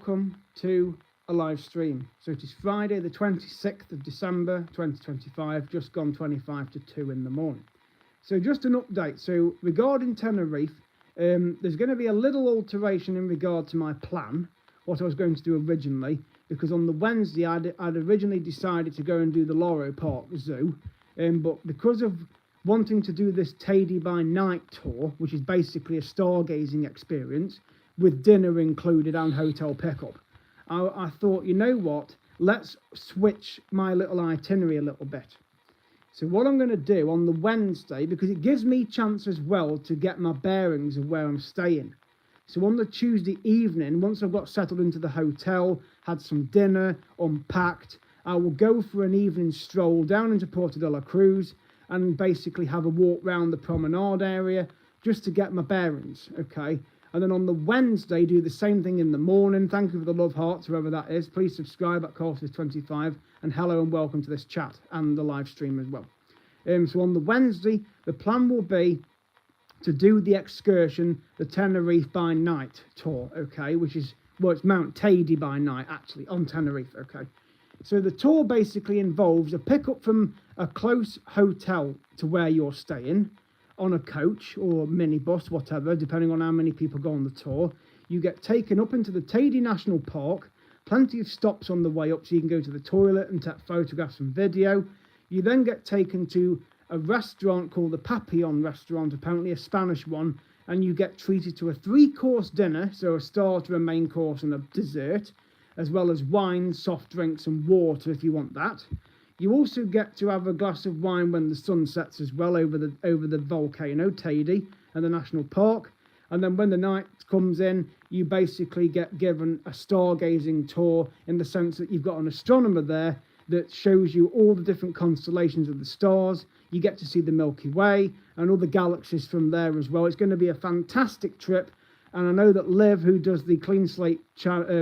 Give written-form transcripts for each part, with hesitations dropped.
welcome to a live stream. So it is Friday the 26th of December 2025, just gone 25 to 2 in the morning. So just an update. So regarding Tenerife, there's going to be a little alteration in regard to my plan, what I was going to do originally, because on the Wednesday I'd originally decided to go and do the Loro Park Zoo, but because of wanting to do this Teide by night tour, which is basically a stargazing experience, with dinner included and hotel pickup, I thought, you know what, let's switch my little itinerary a little bit. So what I'm going to do on the Wednesday, because it gives me chance as well to get my bearings of where I'm staying. So on the Tuesday evening, once I've got settled into the hotel, had some dinner, unpacked, I will go for an evening stroll down into Puerto de la Cruz and basically have a walk round the promenade area just to get my bearings, okay? And then on the Wednesday, do the same thing in the morning. Thank you for the love hearts, whoever that is. Please subscribe at Courses25. And hello and welcome to this chat and the live stream as well. So on the Wednesday, the plan will be to do the excursion, the Tenerife by night tour, okay? Which is, well, it's Mount Teide by night, actually, on Tenerife, okay? So the tour basically involves a pickup from a close hotel to where you're staying, on a coach or minibus, whatever, depending on how many people go on the tour. You get taken up into the Teide National Park, plenty of stops on the way up so you can go to the toilet and take photographs and video. You then get taken to a restaurant called the Papillon restaurant, apparently a Spanish one, and you get treated to a 3-course dinner, so a starter, a main course and a dessert, as well as wine, soft drinks and water if you want that. You also get to have a glass of wine when the sun sets as well over the volcano, Teide, and the national park. And then when the night comes in, you basically get given a stargazing tour in the sense that you've got an astronomer there that shows you all the different constellations of the stars. You get to see the Milky Way and all the galaxies from there as well. It's going to be a fantastic trip. And I know that Liv, who does the Clean Slate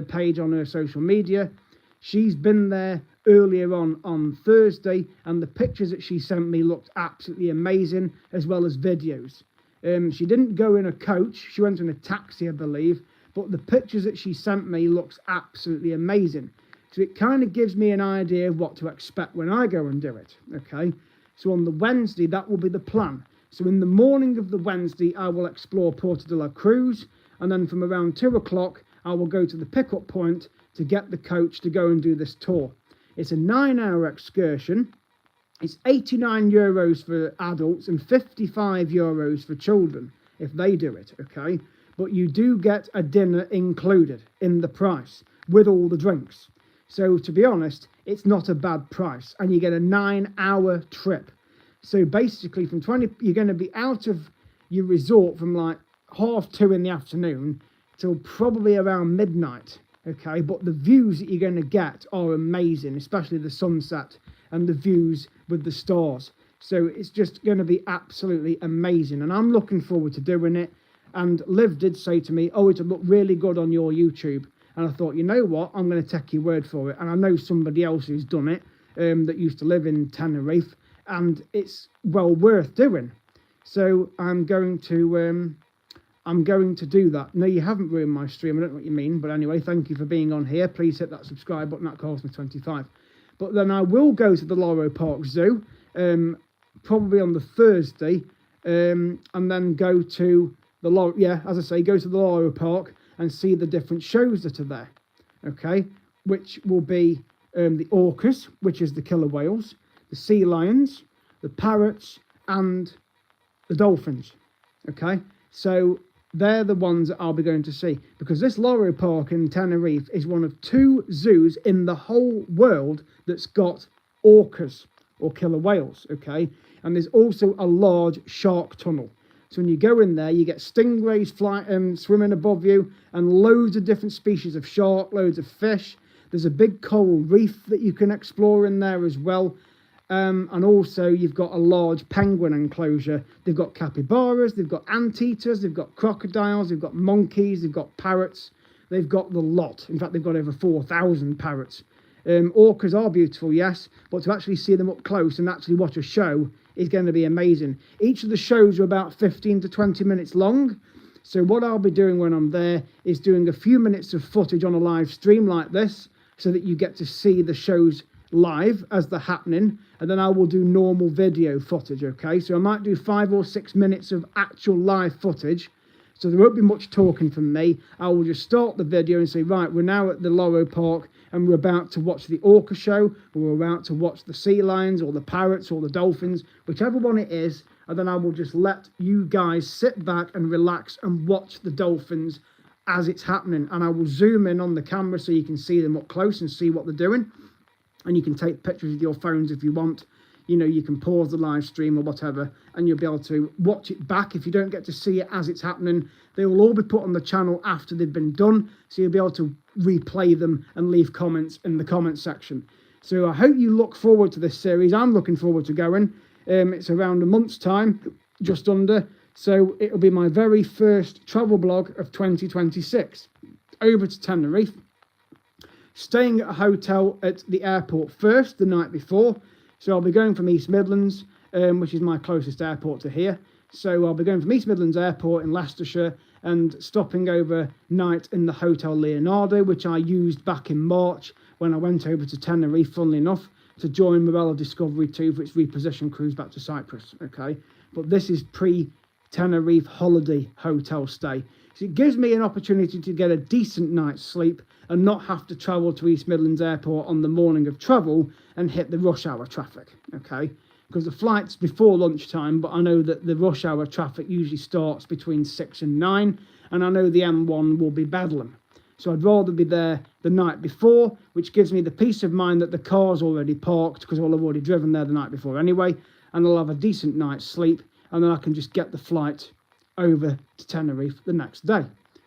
page on her social media, she's been there earlier on Thursday, and the pictures that she sent me looked absolutely amazing, as well as videos. She didn't go in a coach, she went in a taxi, I believe, but the pictures that she sent me looks absolutely amazing. So it kind of gives me an idea of what to expect when I go and do it, okay? So on the Wednesday, that will be the plan. So in the morning of the Wednesday, I will explore Puerto de la Cruz, and then from around 2 o'clock, I will go to the pickup point to get the coach to go and do this tour. It's a 9-hour excursion. It's €89 for adults and €55 for children if they do it, okay? But you do get a dinner included in the price with all the drinks. So to be honest, it's not a bad price, and you get a 9-hour trip. So basically from 20, you're going to be out of your resort from like 2:30 in the afternoon till probably around midnight. Okay, but the views that you're going to get are amazing, especially the sunset and the views with the stars. So it's just going to be absolutely amazing, and I'm looking forward to doing it. And Liv did say to me, oh, it'll look really good on your YouTube. And I thought, you know what, I'm going to take your word for it. And I know somebody else who's done it, that used to live in Tenerife, and it's well worth doing. So I'm going to do that. No, you haven't ruined my stream. I don't know what you mean. But anyway, thank you for being on here. Please hit that subscribe button at Courses25. But then I will go to the Loro Park Zoo, probably on the Thursday, and then go to the Loro, as I say, go to the Loro Park and see the different shows that are there. Okay, which will be the orcas, which is the killer whales, the sea lions, the parrots, and the dolphins. Okay, so they're the ones that I'll be going to see, because this Loro Park in Tenerife is one of 2 zoos in the whole world that's got orcas or killer whales, okay? And there's also a large shark tunnel. So when you go in there, you get stingrays swimming above you, and loads of different species of shark, loads of fish. There's a big coral reef that you can explore in there as well. And also you've got a large penguin enclosure. They've got capybaras, they've got anteaters, they've got crocodiles, they've got monkeys, they've got parrots. They've got the lot. In fact, they've got over 4,000 parrots. Orcas are beautiful, yes, but to actually see them up close and actually watch a show is going to be amazing. Each of the shows are about 15 to 20 minutes long. So what I'll be doing when I'm there is doing a few minutes of footage on a live stream like this, so that you get to see the shows live as they're happening, and then I will do normal video footage, okay? So I might do 5 or 6 minutes of actual live footage, so there won't be much talking from me. I will just start the video and say, right, we're now at the Loro Park and we're about to watch the orca show, or we're about to watch the sea lions or the parrots or the dolphins, whichever one it is, and then I will just let you guys sit back and relax and watch the dolphins as it's happening. And I will zoom in on the camera so you can see them up close and see what they're doing. And you can take pictures with your phones if you want. You know, you can pause the live stream or whatever, and you'll be able to watch it back. If you don't get to see it as it's happening, they will all be put on the channel after they've been done, so you'll be able to replay them and leave comments in the comment section. So I hope you look forward to this series. I'm looking forward to going. It's around a month's time, just under. So it'll be my very first travel blog of 2026. Over to Tenerife. Staying at a hotel at the airport first, the night before. So I'll be going from East Midlands, which is my closest airport to here. So I'll be going from East Midlands Airport in Leicestershire and stopping overnight in the Hotel Leonardo, which I used back in March when I went over to Tenerife, funnily enough, to join Morella Discovery 2 for its reposition cruise back to Cyprus, okay? But this is pre-Tenerife holiday hotel stay. So it gives me an opportunity to get a decent night's sleep and not have to travel to East Midlands Airport on the morning of travel and hit the rush hour traffic, okay? Because the flight's before lunchtime, but I know that the rush hour traffic usually starts between 6 and 9, and I know the M1 will be bedlam. So I'd rather be there the night before, which gives me the peace of mind that the car's already parked, because I'll have already driven there the night before anyway, and I'll have a decent night's sleep, and then I can just get the flight over to Tenerife the next day.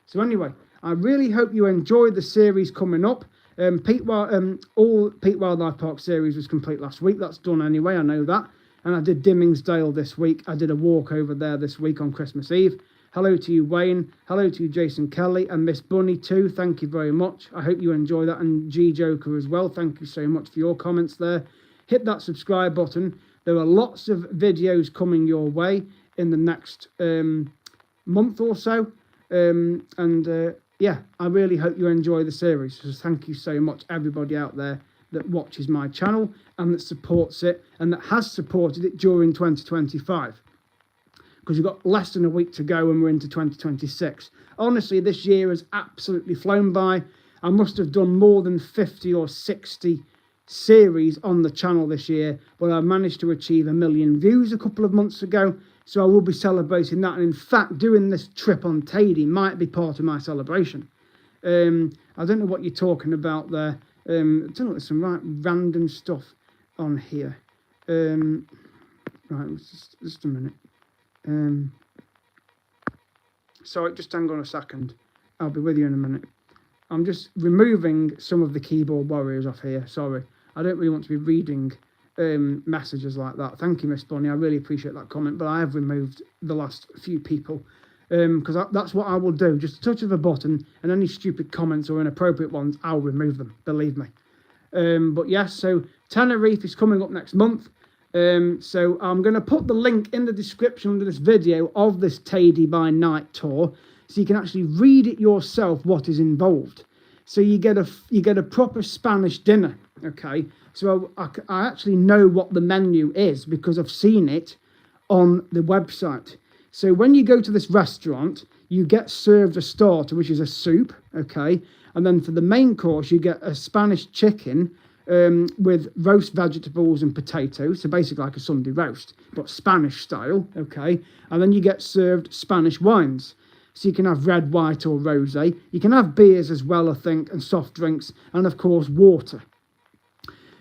So anyway, I really hope you enjoyed the series coming up. All Pete Wildlife Park series was complete last week. That's done anyway, I know that. And I did Dimmingsdale this week. I did a walk over there this week on Christmas Eve. Hello to you, Wayne. Hello to you, Jason Kelly, and Miss Bunny too. Thank you very much. I hope you enjoy that, and G Joker as well. Thank you so much for your comments there. Hit that subscribe button. There are lots of videos coming your way in the next month or so. Yeah, I really hope you enjoy the series. So thank you so much, everybody out there that watches my channel and that supports it and that has supported it during 2025. Because we've got less than a week to go and we're into 2026. Honestly, this year has absolutely flown by. I must have done more than 50 or 60 series on the channel this year, but I managed to achieve 1 million views a couple of months ago. So I will be celebrating that. And in fact, doing this trip on Teide might be part of my celebration. I don't know what you're talking about there. I don't know, there's some random stuff on here. Right, just a minute. Sorry, just hang on a second. I'll be with you in a minute. I'm just removing some of the keyboard warriors off here. Sorry, I don't really want to be reading messages like that. Thank you, Miss Bunny. I really appreciate that comment, but I have removed the last few people because that's what I will do. Just a touch of a button, and any stupid comments or inappropriate ones, I'll remove them. Believe me. But yes, so Tenerife is coming up next month. So I'm going to put the link in the description under this video of this Teide by night tour, so you can actually read it yourself what is involved. So you get a proper Spanish dinner, okay? So I actually know what the menu is because I've seen it on the website. So when you go to this restaurant, you get served a starter, which is a soup, okay? And then for the main course, you get a Spanish chicken with roast vegetables and potatoes. So basically like a Sunday roast, but Spanish style, okay? And then you get served Spanish wines. So you can have red, white or rosé. You can have beers as well, I think, and soft drinks, and of course water.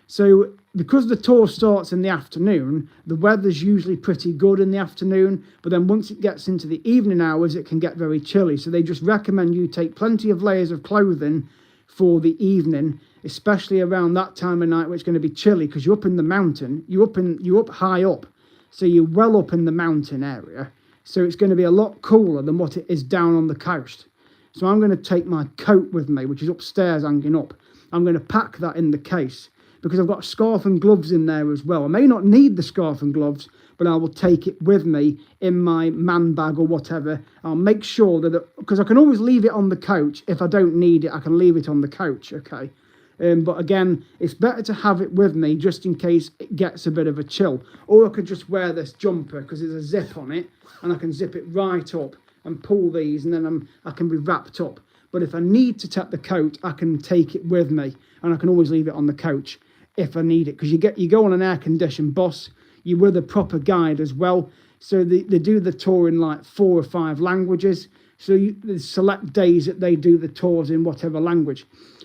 So because the tour starts in the afternoon, the weather's usually pretty good in the afternoon, but then once it gets into the evening hours, it can get very chilly. So they just recommend you take plenty of layers of clothing for the evening, especially around that time of night where it's going to be chilly because you're up in the mountain, you're up high up, so you're well up in the mountain area. So it's going to be a lot cooler than what it is down on the coast. So I'm going to take my coat with me, which is upstairs hanging up. I'm going to pack that in the case because I've got a scarf and gloves in there as well. I may not need the scarf and gloves, but I will take it with me in my man bag or whatever. I'll make sure that, because I can always leave it on the coach. If I don't need it, I can leave it on the coach, okay? But again, it's better to have it with me just in case it gets a bit of a chill. Or I could just wear this jumper because there's a zip on it, and I can zip it right up and pull these, and then I can be wrapped up. But if I need to take the coat, I can take it with me, and I can always leave it on the coach if I need it. Because you go on an air-conditioned bus, you're with a proper guide as well. So they do the tour in like 4 or 5 languages. So there's select days that they do the tours in whatever language.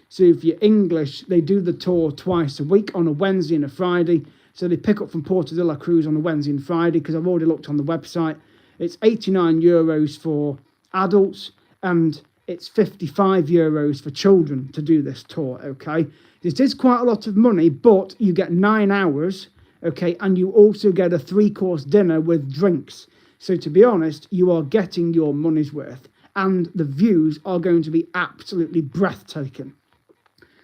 So if you're English, they do the tour twice a week, on a Wednesday and a Friday. So they pick up from Porto de la Cruz on a Wednesday and Friday, because I've already looked on the website. It's €89 for adults, and it's €55 for children to do this tour, okay? This is quite a lot of money, but you get 9 hours, okay? And you also get a 3-course dinner with drinks. So to be honest, you are getting your money's worth, and the views are going to be absolutely breathtaking.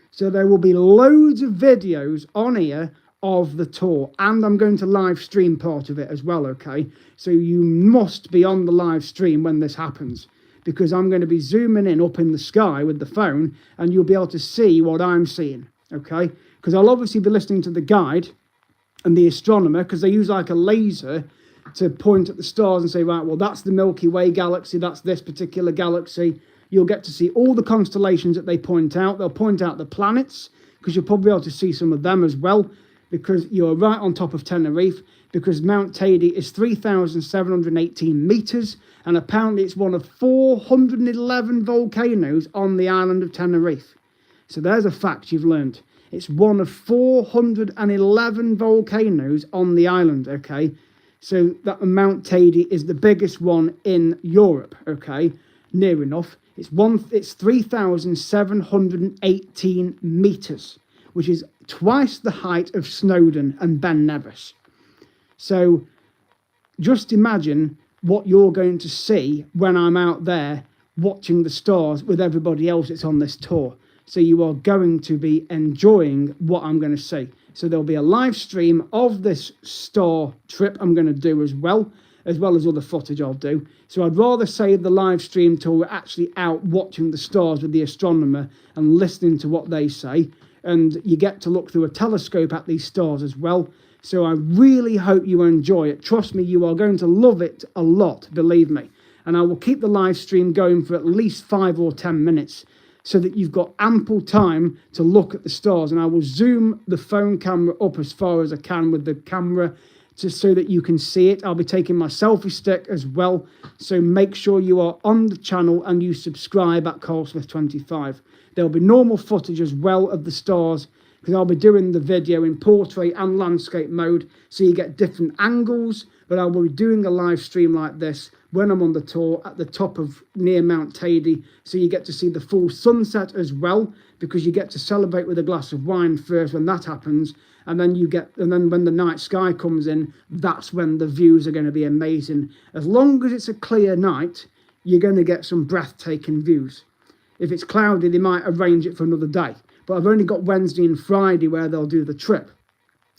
So there will be loads of videos on here of the tour, and I'm going to live stream part of it as well, okay? So you must be on the live stream when this happens, because I'm going to be zooming in up in the sky with the phone, and you'll be able to see what I'm seeing, okay? Because I'll obviously be listening to the guide and the astronomer, because they use like a laser to point at the stars and say, right, well, that's the Milky Way galaxy, that's this particular galaxy. You'll get to see all the constellations that they point out. They'll point out the planets, because you'll probably be able to see some of them as well, because you're right on top of Tenerife, because Mount Teide is 3,718 meters, and apparently it's one of 411 volcanoes on the island of Tenerife. So there's a fact you've learned. It's one of 411 volcanoes on the island, okay? So that Mount Teide is the biggest one in Europe, okay? Near enough. It's 3,718 meters, which is twice the height of Snowdon and Ben Nevis. So just imagine what you're going to see when I'm out there watching the stars with everybody else that's on this tour. So you are going to be enjoying what I'm going to see. So there'll be a live stream of this star trip I'm going to do as well as other footage I'll do. So I'd rather save the live stream till we're actually out watching the stars with the astronomer and listening to what they say. And you get to look through a telescope at these stars as well. So I really hope you enjoy it. Trust me, you are going to love it a lot, believe me. And I will keep the live stream going for at least 5 or 10 minutes, so that you've got ample time to look at the stars. And I will zoom the phone camera up as far as I can with the camera, just so that you can see it. I'll be taking my selfie stick as well. So make sure you are on the channel and you subscribe at Carlsmith25. There'll be normal footage as well of the stars, because I'll be doing the video in portrait and landscape mode, so you get different angles. But I will be doing a live stream like this when I'm on the tour at the top of near Mount Teide, so you get to see the full sunset as well, because you get to celebrate with a glass of wine first when that happens, and then when the night sky comes in, that's when the views are going to be amazing. As long as it's a clear night, you're going to get some breathtaking views. If it's cloudy, they might arrange it for another day. But I've only got Wednesday and Friday where they'll do the trip,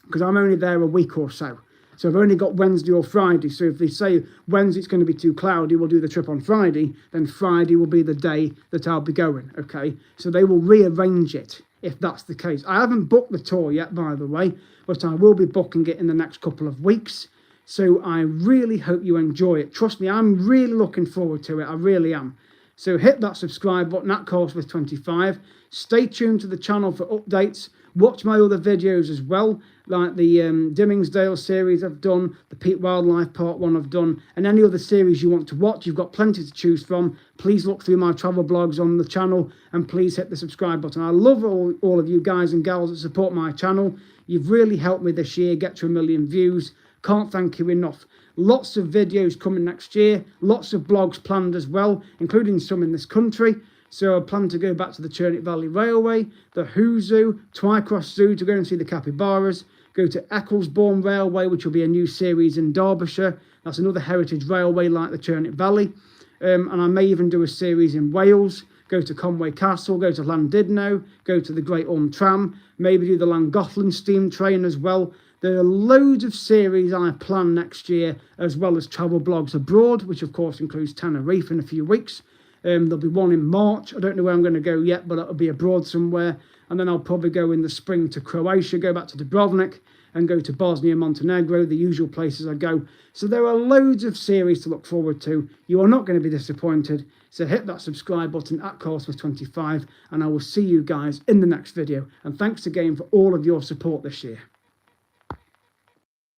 because I'm only there a week or so. So I've only got Wednesday or Friday. So if they say Wednesday it's going to be too cloudy, we'll do the trip on Friday, then Friday will be the day that I'll be going, okay? So they will rearrange it if that's the case. I haven't booked the tour yet, by the way, but I will be booking it in the next couple of weeks. So I really hope you enjoy it. Trust me, I'm really looking forward to it. I really am. So hit that subscribe button at Carlsmith25. Stay tuned to the channel for updates. Watch my other videos as well, like the Dimmingsdale series I've done, the Peak Wildlife Part 1 I've done, and any other series you want to watch. You've got plenty to choose from. Please look through my travel blogs on the channel, and please hit the subscribe button. I love all of you guys and gals that support my channel. You've really helped me this year get to 1 million views. Can't thank you enough. Lots of videos coming next year, lots of blogs planned as well, including some in this country. So I plan to go back to the Turnip Valley Railway, the Who Zoo, Twycross Zoo to go and see the capybaras, go to Ecclesbourne Railway, which will be a new series in Derbyshire. That's another heritage railway like the Turnip Valley. And I may even do a series in Wales, go to Conway Castle, go to Llandudno, go to the Great Orme Tram, maybe do the Llangollen steam train as well. There are loads of series I plan next year, as well as travel blogs abroad, which of course includes Tenerife in a few weeks. There'll be one in March. I don't know where I'm going to go yet, but it'll be abroad somewhere. And then I'll probably go in the spring to Croatia, go back to Dubrovnik, and go to Bosnia and Montenegro, the usual places I go. So there are loads of series to look forward to. You are not going to be disappointed. So hit that subscribe button at Courseworth25, and I will see you guys in the next video. And thanks again for all of your support this year.